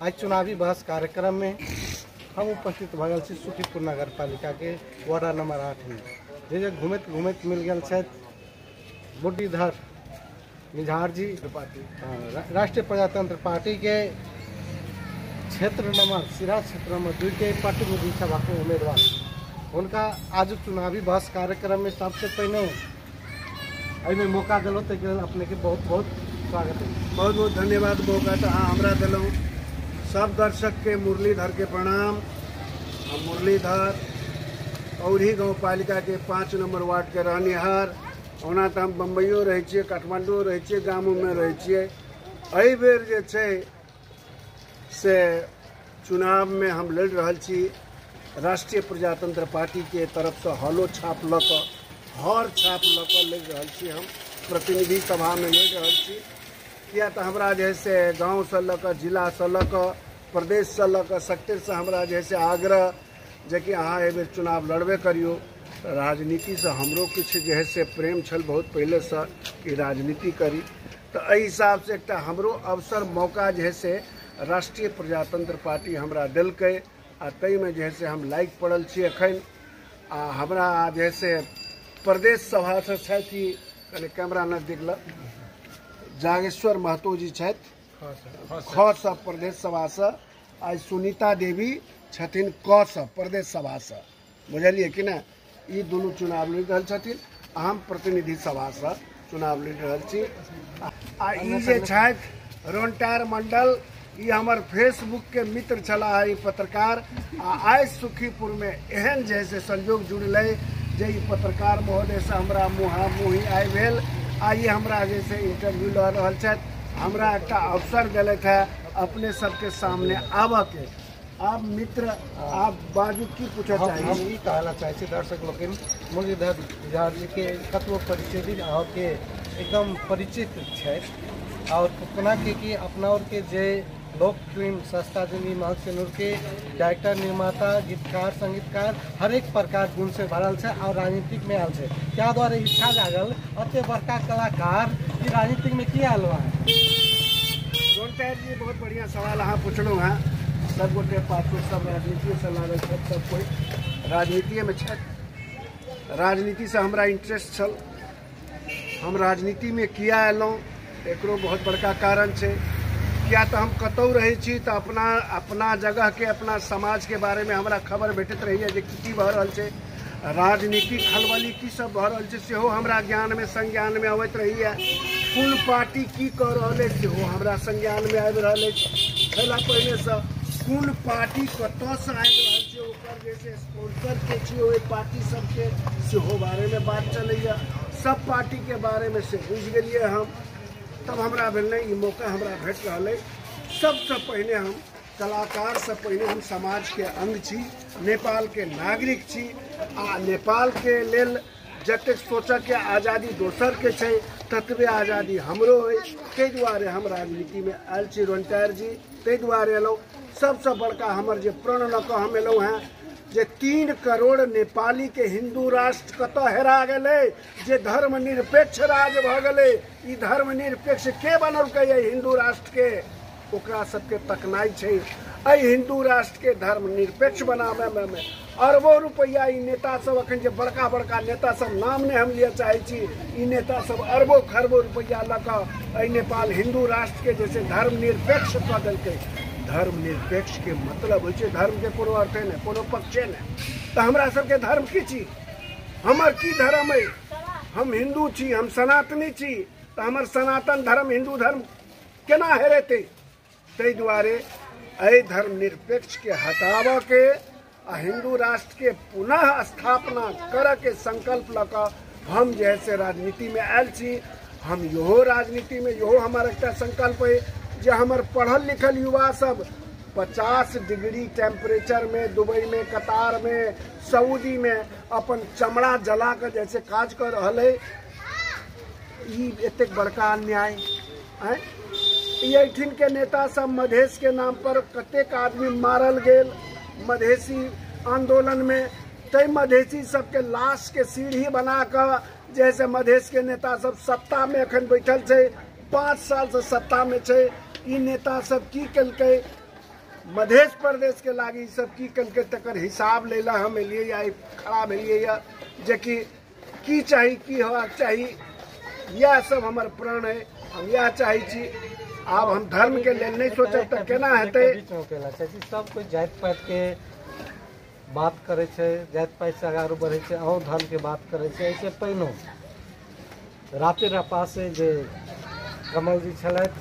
आज चुनावी बहस कार्यक्रम में हम उपस्थित भगल छी सुखीपुर नगर पालिका के वार्ड नंबर 8 में जे घूमत घूमत मिल गया शायद बुड्ढीधर निझार जी राष्ट्रीय प्रजातंत्र पार्टी के क्षेत्र नंबर सिरा क्षेत्र नंबर 2 के प्रतिनिधि सभा के उम्मीदवार उनका आज चुनावी बहस कार्यक्रम में सबसे पहले अमे मौका दिलो तो अपने के बहुत बहुत स्वागत है। बहुत बहुत धन्यवाद मौका तो हमरा दिलो। सब दर्शक के मुरलीधर के प्रणाम। हम मुरलीधर और ही गाँव पालिका के 5 नंबर वार्ड के रहनिहार। ओना तो हम बम्बईओ रहे छे, काठमांडू रहे छे, गामों में रहे छे। एहि बेर जे छे से चुनाव में हम लड़ रहल छी राष्ट्रीय प्रजातंत्र पार्टी के तरफ से हॉलो छाप लक हर छाप लक लड़ रहल छी। हम प्रतिनिधि सभा में लड़ रहल छी किया तो हमरा जैसे गाँव से लक जिला से लक प्रदेश से लक सेक्टर से हमरा जैसे आग्रह जे कि अहाँ एहि बेर चुनाव लड़बे करियो। राजनीति से हमरो कुछ जैसे प्रेम छल बहुत पहले से कि राजनीति करी तो एहि हिसाब से एक हमरो अवसर मौका जैसे राष्ट्रीय प्रजातंत्र पार्टी हमरा दिलकै आ तई में जैसे हम लायक पड़ल छी। अखन हमरा जैसे प्रदेश सभा से छथि कने कैमरा नजदीक ल जागेश्वर महतो जी छथि ख से प्रदेश सभा से आज सुनीता देवी छथिन क से प्रदेश सभा से बुझलिए कि ना। ई दोनों चुनाव लड़ रहल छथिन। हम प्रतिनिधि सभा से चुनाव लड़ रहल छी। आ ई जे छथि रोनटार मंडल ई हमर फेसबुक के मित्र छला है पत्रकार आज सुखीपुर में एहन जैसे संजोग जुड़ल जे ई पत्रकार महोदय से हमरा मुँही आइ भेल आ ये हमरा जैसे इंटरव्यू ल रहल छथि। हमरा एक अवसर दिलथ है अपने सबके सामने आबऽ के। आप मित्र आप बाजू की पूछा चाहिए? हम ई कहना चाहे दर्शक लोग मुरलीधर निझार जी के कतबो परिचय दी के एकदम परिचित है और कोना के कि अपना और के जे लोक फिल्म सस्ता जिंदगी महक सिनुर के डायरेक्टर निर्माता गीतकार संगीतकार हर एक प्रकार गुण से भरल है और राजनीतिक में आल है। क्या द्वारा इच्छा जागल अते बड़का कलाकार ई राजनीतिक में की आल है? रोनटार जी बहुत बढ़िया सवाल अहाँ पूछलो हैं। सब गोटे पाछू सब राजनीति से लागल छथि, सब कोई राजनीति में छथि। राजनीति से हमरा इंटरेस्ट छल। हम राजनीति में किया एलौं एकरो बहुत बड़का कारण है। क्या तो हम कतौ रहे छी तो अपना जगह के अपना समाज के बारे में हमरा खबर भेटत रही है जे की भऽ रहल छै। राजनीतिक खलबली की सब भऽ रहल छै सेहो हमरा ज्ञान में संज्ञान में अबैत रही है। कुल पार्टी की कऽ रहल है सेहो हमरा संज्ञान में आबि रहल अछि। पहला पहले से कुल पार्टी कतऽ से आबि रहल छै ओकर जैसे स्पॉन्सर के छी ओहि पार्टी सबके सेहो बारे में बात चलैया। सब पार्टी के बारे में से बुझि गेलिए हम। तब हमरा भेल ई मौका हमरा भेट रहल। सबसे पहले हम कलाकार से पहले हम समाज के अंग छी, नेपाल के नागरिक छी आ नेपाल के लेल जतेक सोचऽ के आज़ादी दोसर के छै ततबे आज़ादी हमरो है। ताहि दुआरे हम राजनीति में आयल छी रोनटार जी। ताहि दुआरे एलौं। सबसे बड़का हमर जे प्रण लऽ कऽ हम एलौं हैं जे 3 करोड़ नेपाली के हिंदू राष्ट्र कतऽ हेरा गेलै जे धर्मनिरपेक्ष राज भऽ गेलै। ई धर्मनिरपेक्ष के बनौलकै हिंदू राष्ट्र के ओकरा सबके तकनाई छै। एहि हिंदू राष्ट्र के धर्मनिरपेक्ष बनाबे में अरबों रुपया ई नेता सब अखन जे बड़का बड़का नेता सब नाम ने हम लिए चाहे छी ई नेता सब अरबों खरबों रुपया लऽ कऽ एहि नेपाल हिंदू राष्ट्र के जैसे धर्मनिरपेक्ष कऽ देलकै। धर्मनिरपेक्ष के मतलब हो धर्म के कोनो अर्थ नहीं कोनो पक्षे नहीं। तो हमरा सबके धर्म की छी? हमर की धर्म है? हम हिंदू छी, हम सनातनी छी। तो हमर सनातन धर्म हिंदू धर्म केना हेरेते? ताहि दुआरे एहि धर्मनिरपेक्ष के हटाबऽ के आ हिंदू राष्ट्र के पुनः स्थापना करऽ के संकल्प लऽ कऽ हम जे है से राजनीति में आयल छी। हम इहो राजनीति में इहो हमर एक संकल्प है जे हमर पढ़ल लिखल युवा सब 50 डिग्री टेम्परेचर में दुबई में कतार में सऊदी में अपन चमड़ा जला कर जैसे काज कर रहल है। ई एतेक बड़का अन्याय है। एठिन के नेता सब मधेश के नाम पर कतेक आदमी मारल गेल मधेसी आंदोलन में। तै मधेसी सबके लाश के सीढ़ी बना कर जैसे मधेश के नेता सब सत्ता में अखन बैठल छै 5 साल से सत्ता में छै। ई नेता सब की केलकै मध्य प्रदेश के लागी सब की कनके तकर हिसाब लेला हम लिए या खड़ा भेलिए या जे की चाही की होबाक चाही, यह सब हमार प्रण है। हम यह चाही छी। आब हम धर्म के लेल नहीं सोचब त केना हेतै। सब कोई जात पात के बात करे छे, जात पात से आगारू बढ़े छे और धर्म के बात करे छे। ऐसे पहिनो राते रपा से जे कमल जी छलैथ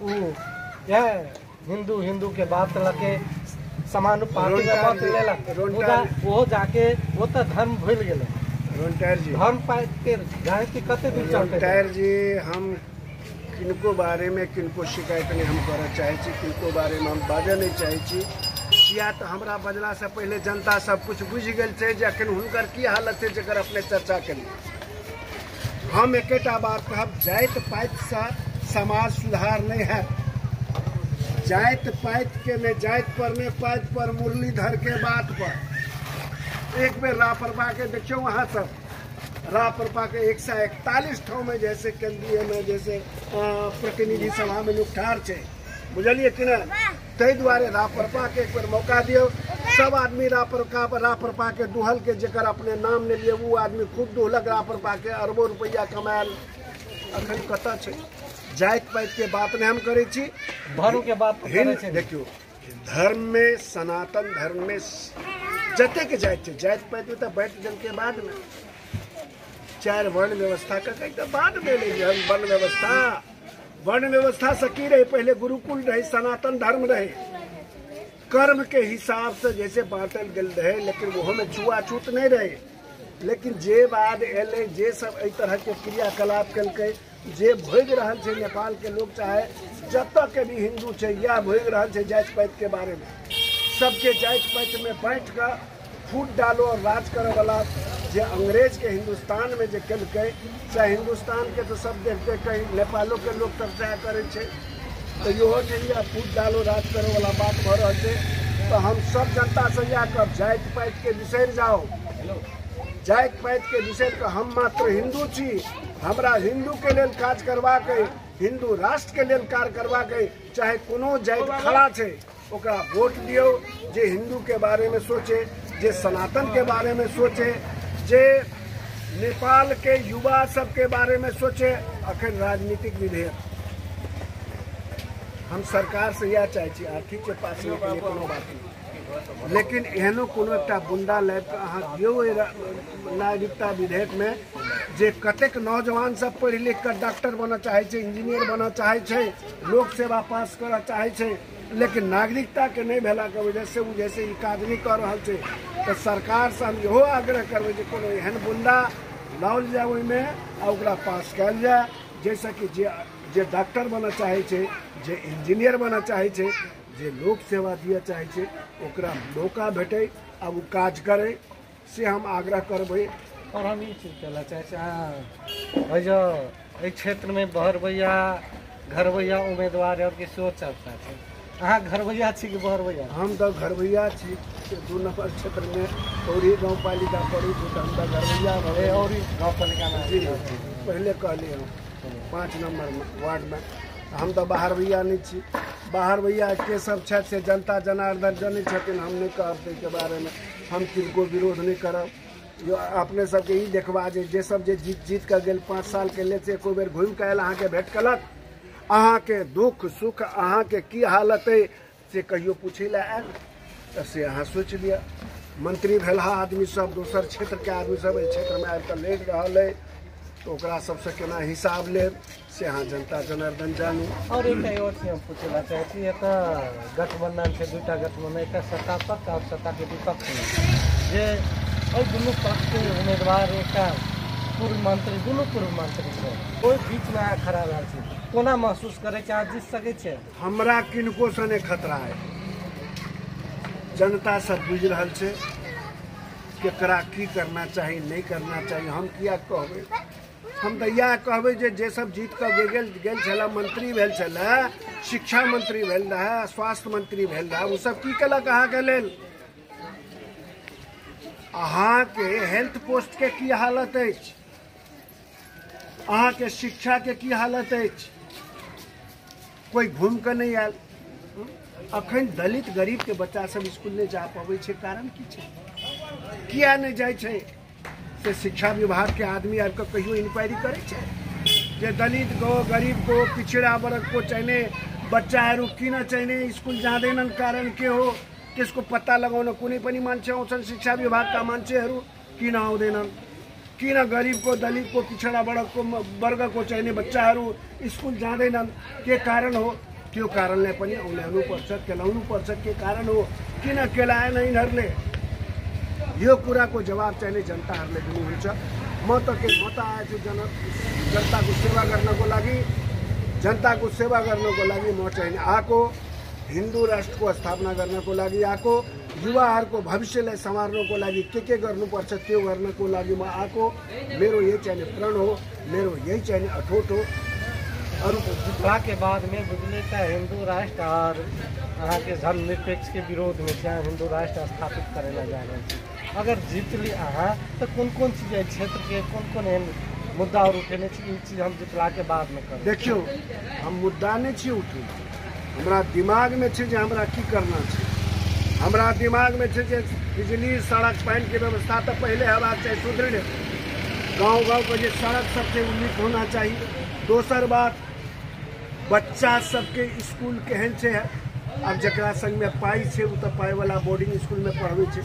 उ यह हिंदू हिंदू के बात लके समानुपातिक लेला वो जाके वो तो धर्म भूल गेले। रोंटायर जी धर्म पात के जाए कि कते दिन चलते। रोंटायर जी हम किनको बारे में किनको शिकायत नहीं हम करऽ चाहे छी, किनको बारे में हम बाजऽ नहीं चाहे छी। या तो हमरा बजला से पहले जनता सब कुछ बुझ गेल छै जे अखन हुनकर की हालत है जकर अपने चर्चा करी। हम एकेटा बात कहब, जाइत पाइत से समाज सुधार नहीं है। जाइत पाइत के ने जाइत पर ने पाइत पर मुरलीधर के बात पर एक बेर रापरपा के देखियो। वहाँ सब रापरपा के 141 ठाव में जैसे केंद्रीय में जैसे प्रतिनिधि सभा में लोग ठार छे, बुझलिए कि ना। तै दुआरे रापरपा के एक बार मौका दियो। सब आदमी रापरपा के दुहल के जेकर अपने नाम ले लिए वो आदमी खूब दुहलक रापरपा के अरबों रुपया कमायल। अखन कतऽ छै जाइत पाइत के बात नहीं हम करे छी, धर्म के बात करे छे। देखियो धर्म में सनातन धर्म में जते के जाइत छै, जाइत पाइत में तो बैठ जन के बाद में 4 वर्ण व्यवस्था का कहीं तो बाद में ले वर्ण व्यवस्था से की रहे। पहले गुरुकुल रहे, सनातन धर्म रहे, कर्म के हिसाब से जैसे बांटल गेल रहे, लेकिन वो में छुआछूत नहीं रहे। लेकिन जे बाद एले जे सब एहि तरह के क्रियाकलाप कलकै, जे भोग रहल छै नेपाल के लोग चाहे जतऽ के भी हिंदू छै या भोग रहल छै जाति पाति के बारे में, सबके जाति पाति में बैठ कर फूट डालो और राज करे वाला जे अंग्रेज के हिंदुस्तान में जे कलकै, चाहे हिंदुस्तान के तो सब देखते कहीं नेपालों के लोग चर्चा करे छे। तो यो या फूट डालो राज करे वाला बात भ रहल छै। तो हम सब जनता से या कर जाति पाति के बिसरि जाओ। जाति पाति के बिसरि के हम मात्र हिंदू छी, हमरा हिंदू के लेल काज करबाक है, हिंदू राष्ट्र के लेल कार्य करबाक है। चाहे कोनो जाति खड़ा छै ओकरा वोट दियो, जे हिंदू के बारे में सोचे, जे सनातन के बारे में सोचे, जे नेपाल के युवा सब के बारे में सोचे। अखन राजनीतिक विधेयक हम सरकार से यह चाहे छी, आर्थिक के पास के लिए कोनो बात नहीं, लेकिन एहनो कोनो एकटा बुंदा लाइब के अहाँ दियो नागरिकता विधेयक में जे कतेक नौजवान सब पढ़ लिख कर डॉक्टर बनना चाहे छे, इंजीनियर बनना चाहे छे, लोक सेवा पास करना चाहे छे, लेकिन नागरिकता के नहीं भेला के वजह से वो जैसे ई काज नहीं कर रहा है। तो सरकार से हम इहो आग्रह करबे जे कोनो एहन बुंदा लाओल जाए ओहिमे आ ओकरा पास कयल जाए, जैसे कि जे डॉक्टर बनना चाहे छे, जे इंजीनियर बनना चाहे छे, जे लोक सेवा दिए चाहे छे, ओकरा मौका भेटे आ वो काज करे, से हम आग्रह करबे। और हम ये चीज कहना चाहे जो इस क्षेत्र में बहर भैया घर भैया उम्मीदवार और किसी और चर्चा है। अहाँ घर भैया छी कि बहर भैया? हम तो घर भैया छी। 2 नंबर क्षेत्र में और गाँव पालिका पड़ी थी तो हम तो घर भैया और गाँव पालिका में पहले कहली हम 5 नंबर वार्ड में। हम तो बाहर भैया नहीं छी। बाहर भैया के सब छत से जनता जनार्दन जनी छथिन, हम नहीं कहब के बारे में, हम किनको विरोध नहीं करब। जो अपने सबके ही देखबा जे सब जे जीत कर गेल 5 साल के ले से एको बेर घूम के आयल, अहाँ के भेट कलक, अहाँ के दुख सुख अहाँ के की हालत है से कहियो पूछे ला आयल तो से अहाँ सोच लिया। मंत्री भेलहा आदमी सब दोसर क्षेत्र के आदमी सब एहि क्षेत्र में आबि कऽ लड़ि रहल है, तो ओकरा सबसे केना हिसाब लेब से अहाँ जनता जनार्दन जानू। और एक और से हम पूछला चाहे छी, एक गठबंधन से 2टा गठबंधन, एक सत्ता पक्ष और सत्ता के विपक्ष में जे और दोनों पक्ष के उम्मीदवार एक पूर्व मंत्री, दोनों पूर्व मंत्री छै, कोई बीच में खड़ा रह छै, कोना महसूस करे कि आज जीत सके छै? हमरा किनको से नहीं खतरा है, जनता सब बुझ रहल छै केकरा की करना चाहिए नहीं करना चाहिए। हम किया कहबे, हम तो यह कहबे जे सब जीत कर गेल छला, मंत्री भेल छला, शिक्षा मंत्री भेल रहा, स्वास्थ्य मंत्री भेल रहा, वो सब की कलक अहाँ के लेल? अहाँ के हेल्थ पोस्ट के की हालत है, अहाँ के शिक्षा के की हालत है? कोई घूम कर नहीं आयल। अखन दलित गरीब के बच्चा सब स्कूल नहीं जा पावे छे, कारण की छे, किया नहीं जाय छे से शिक्षा विभाग के आदमी आर के कहियो इंक्वायरी करे छे जे दलित को, गरीब को, पिछड़ा वर्ग को चाहिए बच्चा है की ना चाहिए स्कूल जा देना कारण के हो त्यसको पत्ता लगाउन कुनै पनि मान्छे आउँछन् शिक्षा विभागका मान्छेहरू किन आउँदैनन्, किन गरीब को, दलित को, पिछड़ा वर्ग को चाहिए बच्चाहरू स्कूल जाँदैनन्, के कारण हो, त्यो कारणले पनि औल्याउनु पर्छ, केलाउनु पर्छ, के कारण हो, किन केलाएन यिनीहरूले, यो कुराको जवाब चाहिए जनताहरूले दिनुहुन्छ। म त आएछु जनताको सेवा गर्नको लागि, जनताको सेवा गर्नको लागि म चाहिँ आएको, हिन्दू राष्ट्रको स्थापना गर्नको लागि आएको, युवाहरूको भविष्यलाई संवार्नको लागि के गर्नुपर्छ त्यो गर्नको लागि म आएको। मेरो यही चाहिए प्रण हो, मेरो यही चाहिए अठोट हो। और विवाह के बाद में बुझले का हिंदू राष्ट्र और यहाँ के धर्मनिरपेक्ष के विरोध में क्या हिंदू राष्ट्र स्थापित करेला जा रहे हैं। अगर जीत ली अहाँ तो कौन चीज है क्षेत्र के कौन मुद्दा और उठेने चाहिए, चीज हम जितला के बाद में करें। देखियो हम मुद्दा नहीं छी उठे, हमरा दिमाग में छे जे हमरा की करना छे, हमरा दिमाग में छे जे बिजली, सड़क, पानी के व्यवस्था तो पहले हेबाक चाहिए सुदृढ़, गाँव के जे सड़क सबसे उन्नत होना चाहिए। दोसर बात बच्चा सबके स्कूल केहन छे, अब जकरा संग में पाई छे वो तो पाई वाला बोर्डिंग स्कूल में पढ़वे छे,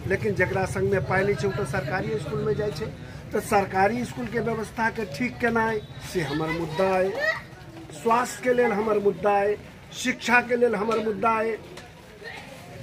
लेकिन जकरा संग में पाई नहीं छे वो तो सरकारी स्कूल में जाए छे। तो सरकारी स्कूल के व्यवस्था के ठीक केना है से हमर मुद्दा है, स्वास्थ्य के लेल हमर मुद्दा है, शिक्षा के लेल हमर मुद्दा है।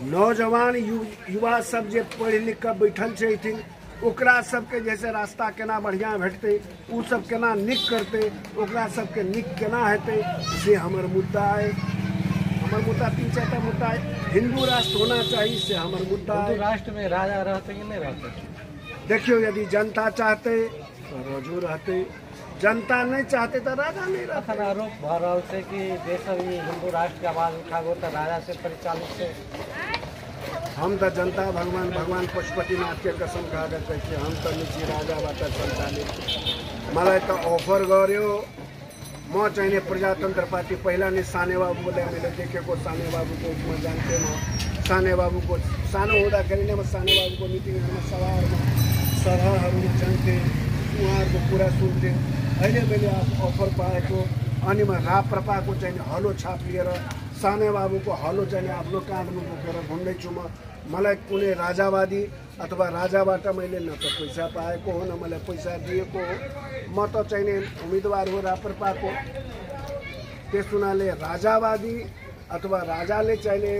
नौजवान युवा सब जे पढ़ लिख कर बैठल छे ओकरा सबके जैसे रास्ता केना बढ़िया भेटते, उ सब केना नीक करते, ओकरा सबके नीक केना हेते से हमर मुद्दा है। हमर मुद्दा 3-4टा मुद्दा है। हिंदू राष्ट्र होना चाहिए से हमर मुद्दा है। हिंदू राष्ट्र में राजा रहते कि नहीं रहते? देखियो यदि जनता चाहते तो राजो रहते, जनता नहीं चाहते तो राजा नहीं रहते। आरोप भ रहा है कि देश हिंदू राष्ट्र की आवाज उठाबो तो राजा से परिचालित से। हम तो जनता भगवान पशुपतिनाथ के कसम खा कहते हम तो नीचे राजा बात संचालित। मलाई तो ऑफर गर्यो, म चाहिए प्रजातंत्र पार्टी पहला नहीं साने बाबू बोले मैले देखेको, साने बाबू को म जानते म साने बाबू को सानो हुँदाखेरि नै म साने बाबू को मिटिङहरुमा सभाहरू जान्थे, उहाँहरूको कुरा सुन्थे। अहिले मैले अफर पाएको अनि म राप्रपाको चाहिँ हलो छाप लिएर साने बाबू को हलो चाहिँ आफ्नो काँधमा बोकेर घुम्दैछु। मलाई कुनै राजावादी अथवा राजाबाट मैले न त पैसा पाएको हो, न मलाई पैसा दिएको हो। म त चाहिँ उम्मेदवार हो राप्रपाको। त्यस हुनाले राजावादी अथवा राजाले चाहिने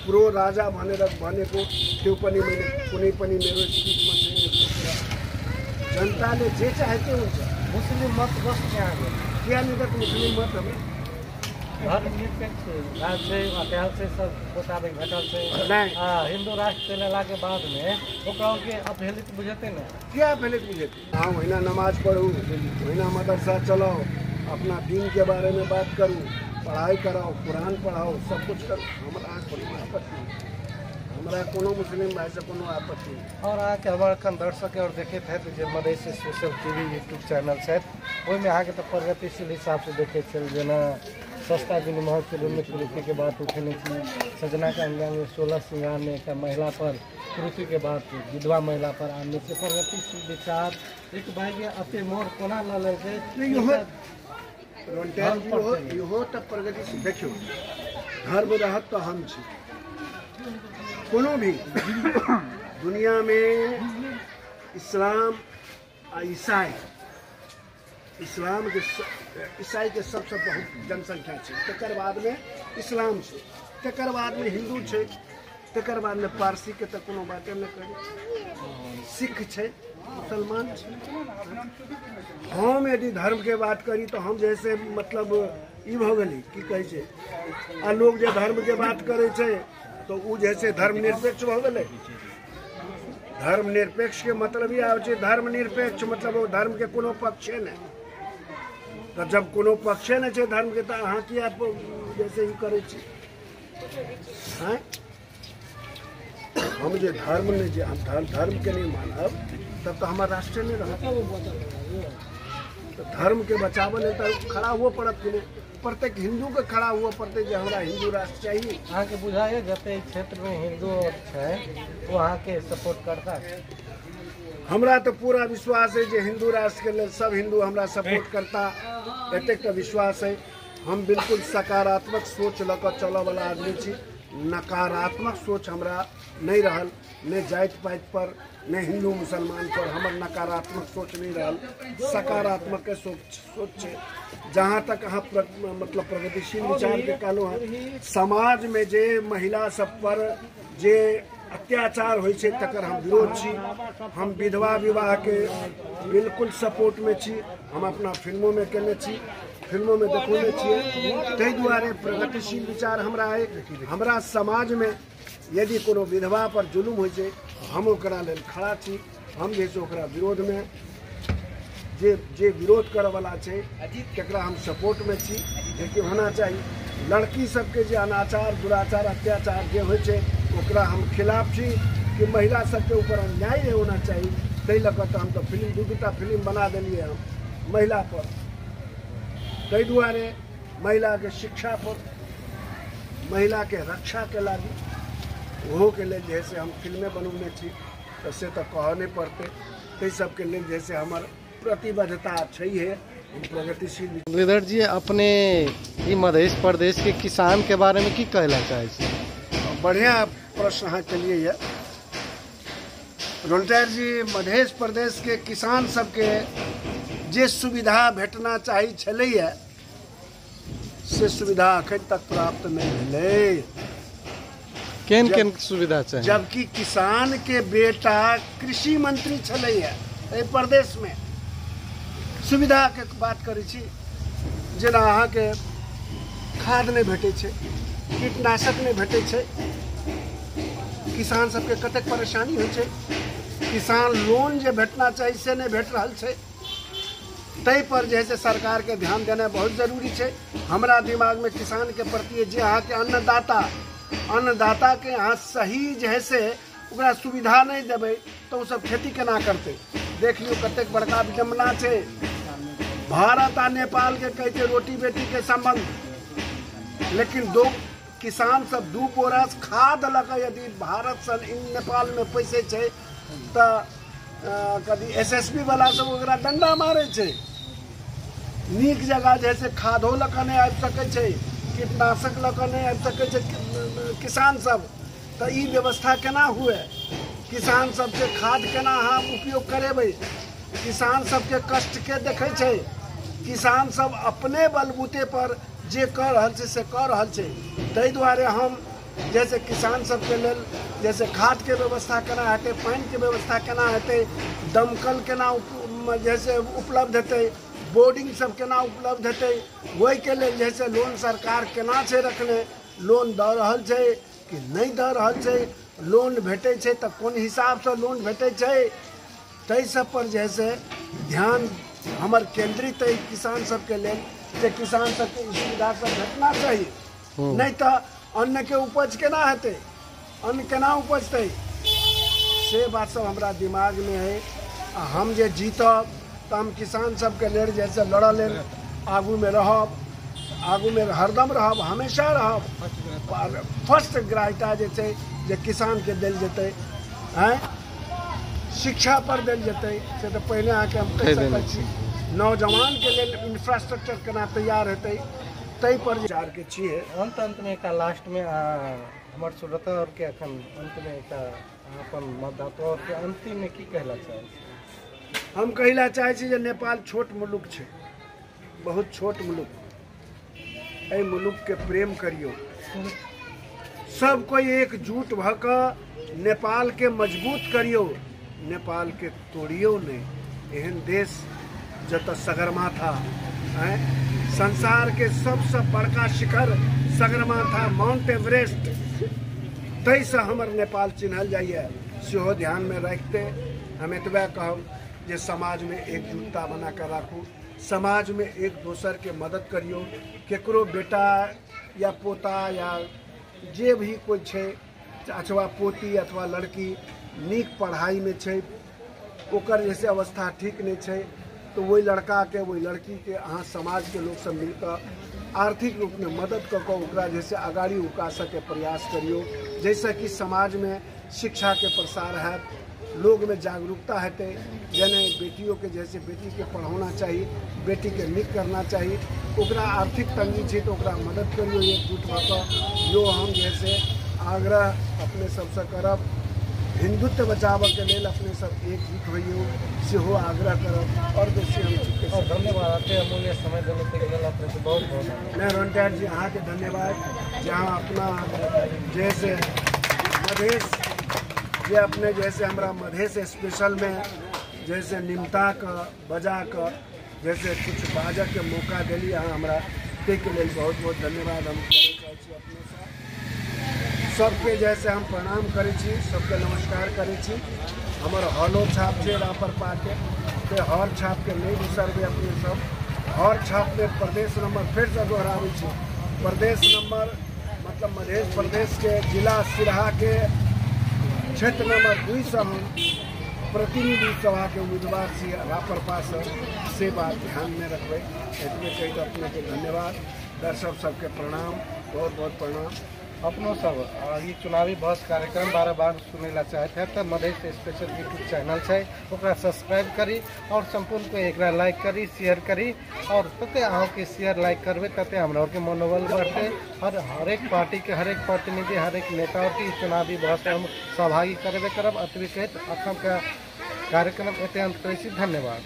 प्रो राजा भनेर भनेको त्यो पनि मैले कुनै पनि मेरो स्पिचमा छैन। जनताले जे चाहेको हुन्छ। मुस्लिम मत बस त्यहाँनिर मुस्लिम मत हो, धर्मनिरपेक्ष राज्य अत्याल से सब मुताबिक घटल से हिंदू राष्ट्र चलेला के बाद में ओकरा के अपहेलित बुझते न? क्या अपहेलित बुझते? हाँ महीना नमाज पढ़ू, महीना मदरसा चलाओ, अपना दीन के बारे में बात करूँ, पढ़ाई कराओ, कुरान पढ़ाओ, सब कुछ करो। हमारा आपत्ति, हमारा कोनो मुस्लिम भाई से कोनो आपत्ति। और आके हमारे खन दर्शक और देखे थे तो जो Madhesi social TV YouTube channel है वही में आके तो प्रगतिशील हिसाब से देखे चल जेना सस्ता विनिमय किलोमीटर के बाद उठने की सजना का अंगांग 16 श्रृंगार में एक महिला पर कृति के बाद विधवा महिला पर आने से प्रगतिशील विचार एक भाई अपने मोर कोना ल लेके इहो तब प्रगतिशील। देखियो धर्म रहत तो हम छी, कोनो भी दुनिया में इस्लाम ईसाई, ईसाई के सबसे बहुत जनसंख्या है, तकर बाद में इस्लाम है, तकर बाद में हिंदू है, तकर बाद में पारसी के तो कोनो बाते न करी, सिख है, मुसलमान है। हम यदि धर्म के बात करी तो हम जैसे मतलब ई भ गेली की कहे छै आ लोग जे धर्म के बात करे छै तो उ जैसे धर्मनिरपेक्ष भ गेलै। धर्मनिरपेक्ष के मतलब ये आवे छै, धर्मनिरपेक्ष मतलब वो धर्म के कोनो पक्षे नहीं। तो जब कोनो पक्षे नहीं छै धर्म के तो अहाँ की आप जैसे ही करे छी हैं। हम जे धर्म नहीं जे हम धर्म के नहीं मानब तब तो हमारा राष्ट्र नहीं रहा। तो धर्म के बचाव ले तो खड़ा हुआ पड़त कि नहीं। प्रत्येक हिंदू के खड़ा हुआ पड़ते जे हमरा हिंदू राष्ट्र चाहिए। अहाँ के बुझाइए जते क्षेत्र में हिंदू छै वो अहाँ के सपोर्ट करता है? हमरा तो पूरा विश्वास है जे हिंदू राष्ट्र के लिए सब हिंदू हमरा सपोर्ट करता, एतेक तो विश्वास है। हम बिल्कुल सकारात्मक सोच लकर चलऽ वाला आदमी छी, नकारात्मक सोच हमरा नहीं रहल, न जाति पाति पर न हिंदू मुसलमान पर हमर नकारात्मक सोच नहीं रहल, सकारात्मक के सोच छै। जहाँ तक अहाँ मतलब प्रगतिशील विचार के कहलहुँ हैं, समाज में जे महिला सब पर जे अत्याचार होइ छै तकर हम विरोध छी। हम विधवा विवाह के बिल्कुल सपोर्ट में छी, हम अपना फिल्मों में केने छी, फिल्मों में देखौने छियै। ताहि दुआरे प्रगतिशील विचार हमरा है। हमरा समाज में यदि कोनो विधवा पर जुलुम होइ छै हम ओकरा लेल खड़ा छी। हम जे छै ओकरा विरोध में जे विरोध करे वाला छै तकरा हम सपोर्ट में छी, जेकि होना चाहिए। लड़की सबके जे अनाचार दुराचार अत्याचार जे होइ छै ओकरा हम खिलाफ छी कि महिला सबके ऊपर अन्याय नहीं होना चाहिए। ताहि लऽ कऽ हम तो फिल्म दूटा फिल्म बना देलिए हम महिला पर। ताहि दुआरे महिला के शिक्षा पर, महिला के रक्षा के लागी ओहो के लिए जैसे हम फिल्में बनौने छी तो से तो कह नहीं पड़ते। ताहि सबके लिए जैसे हमार प्रतिबद्धता है। प्रगतिशील लीडर जी अपने मध्य प्रदेश के किसान के बारे में की कहना चाहिए? बढ़िया प्रश्न अहाँ केलिए है रोल्टायर जी। मध्य प्रदेश के किसान सबके जे सुविधा भेटना चाही छलैया से सुविधा अखन तक प्राप्त नहीं भेलै। केन सुविधा चाहिए? जबकि किसान के बेटा कृषि मंत्री छलैया एहि प्रदेश में। सुविधा के बात करै छी, जेना अहाँ के खाद नहीं भेटै छै, कीटनाशक नहीं भेटै छै, किसान सबके कतेक परेशानी होइ छै। किसान लोन जे भेटना चाहिए से नहीं भेट रहल छै। तै पर जे है सरकार के ध्यान देना बहुत जरूरी है। हमरा दिमाग में किसान के प्रति जे अहाँ के अन्नदाता के अहाँ सही जे है से ओकरा सुविधा नहीं देबै तो वो सब खेती केना करते। देख लियो कतेक बड़का विडम्बना छै। भारत आ नेपाल के कहते रोटी बेटी के संबंध, लेकिन दो किसान सब दू बोरास खाद लगा यदि भारत से नेपाल में पैसे छै तो कभी एसएसपी वाला सब ओकरा डंडा मारे छै। नीक जगह जैसे खादो लका नहीं आबि सकै छै, कीटनाशक लका नहीं आबि सकै छै किसान सब, तो ई व्यवस्था केना हुए? किसान सबके खाद केना अहाँ उपयोग करेबै? किसान सबके कष्ट के देखै छै। किसान सब अपने बलबूते पर जे कर रहल छै से कर रहल छै। ताहि दुआरे हम जैसे किसान सबके लेल जैसे खाद के व्यवस्था केना हेतै, पानि के व्यवस्था केना हेतै, दमकल केना जैसे उपलब्ध हेतै, बोर्डिंग सब केना उपलब्ध हेतै, ओहि के लेल जैसे लोन सरकार केना छै रखने, लोन दऽ रहल छै कि नहीं दऽ रहल छै, लोन भेटै छै तऽ कोन हिसाब से लोन भेटै छै, ताहि सब पर जैसे ध्यान हमर केंद्रित है किसान सबके लेल जे किसान सबके सुविधा सब भेटना चाहिए। नहीं तो अन्न के उपज केना हेतै, अन्न केना उपजतै, से बात सब हमरा दिमाग में है। हम जे जीतब तो हम किसान सबके लेल जैसे लड़ऽ लेल आगू में रहब, आगू में हरदम रहब, हमेशा रहब। फर्स्ट ग्राह्यता जे छै जे किसान के देल जेतै हैं, शिक्षा पर देल जेतै से तो पहले आके हम कहि सकै छी। नौजवान के लेल इंफ्रास्ट्रक्चर केना तैयार हेतै ताहि पर विचार के छियै। अंत में एक लास्ट में हमर श्रोता और के अखन अंत में एक अपन मतदाता और के अंतिम में की कहला चाहे? हम कहला चाहे छी जे नेपाल छोट मुलुक छै, बहुत छोट मुलुक। एहि मुलुक के प्रेम करियो, सब कोई एकजुट भ क नेपाल के मजबूत करियो, नेपाल के तोड़ियो नहीं। एहन देश जत सगरमाथा है, संसार के सबसे बड़का शिखर सगरमाथा माउंट एवरेस्ट, तै से हमर नेपाल चिन्हल जाइए। सेहो ध्यान में रखते हम एतबे कहब जे समाज में एकजुटता बना कर राखू, समाज में एक दोसर के मदद करियो। केकरो बेटा या पोता या जे भी कोई छै अथवा पोती अथवा लड़की नीक पढ़ाई में छै, ओकर जैसे अवस्था ठीक नहीं छै तो वही लड़का के वही लड़की के अहाँ समाज के लोग सब मिलकर आर्थिक रूप में मदद कऽ कऽ ओकरा जैसे अगाड़ी उका सके प्रयास करियो, जैसे कि समाज में शिक्षा के प्रसार है, लोग में जागरूकता हेतै, जने बेटियों के जैसे बेटी के पढ़ाना चाहिए, बेटी के नीक करना चाहिए, ओकरा आर्थिक तंगी छै तो ओकरा मदद करियो एकजुट भऽ कऽ। यो हम जैसे आग्रह अपने सबसे करब, हिंदुत्व बचाबऽ के लेल अपने सब एकजुट होइयो सेहो आग्रह करब। और बेसी हम चुके और धन्यवाद आपके अमूल्य समय देने के लिए अपने को बहुत बहुत मैं रनटायर जी अहाँ के धन्यवाद। जहाँ अपना जैसे मधेश जे अपने जैसे हमारा मधेश स्पेशल में जैसे निमता का बजा कर जैसे कुछ बाजा के मौका दिली अहाँ हमरा के लिए बहुत बहुत धन्यवाद हम करे छी। अपने सबके जैसे हम प्रणाम करे छी, सबके नमस्कार करे छी। हमार हॉलो छाप है रापर पाके ते हॉल छाप के नहीं बिसरबे अपने सब। हॉल छाप में प्रदेश नंबर फिर से दोहरावे छी, प्रदेश नंबर मतलब मध्य प्रदेश के जिला सिरहा के क्षेत्र नंबर 2 से हम प्रतिनिधि सभा के उम्मीदवार छी रापर पास से बात ध्यान में रखबे। इतने कही तो अपने के धन्यवाद। दर्शक सबके प्रणाम, बहुत बहुत प्रणाम। अपनों सब ये चुनावी बहस कार्यक्रम बार सुने ला चाहते हैं तो मधेश स्पेशल यूट्यूब चैनल है, ओकरा सब्सक्राइब करी और संपूर्ण को एक लाइक करी, शेयर करी। और तते अहाँ के शेयर लाइक करबे तते हमरा के मनोबल बढ़ते और हर एक पार्टी के हर एक प्रतिनिधि हर एक नेता के चुनावी बहस में हम सहभागी करबे करब। अतबे कहत अखन का कार्यक्रम एते अंत करै छी। धन्यवाद।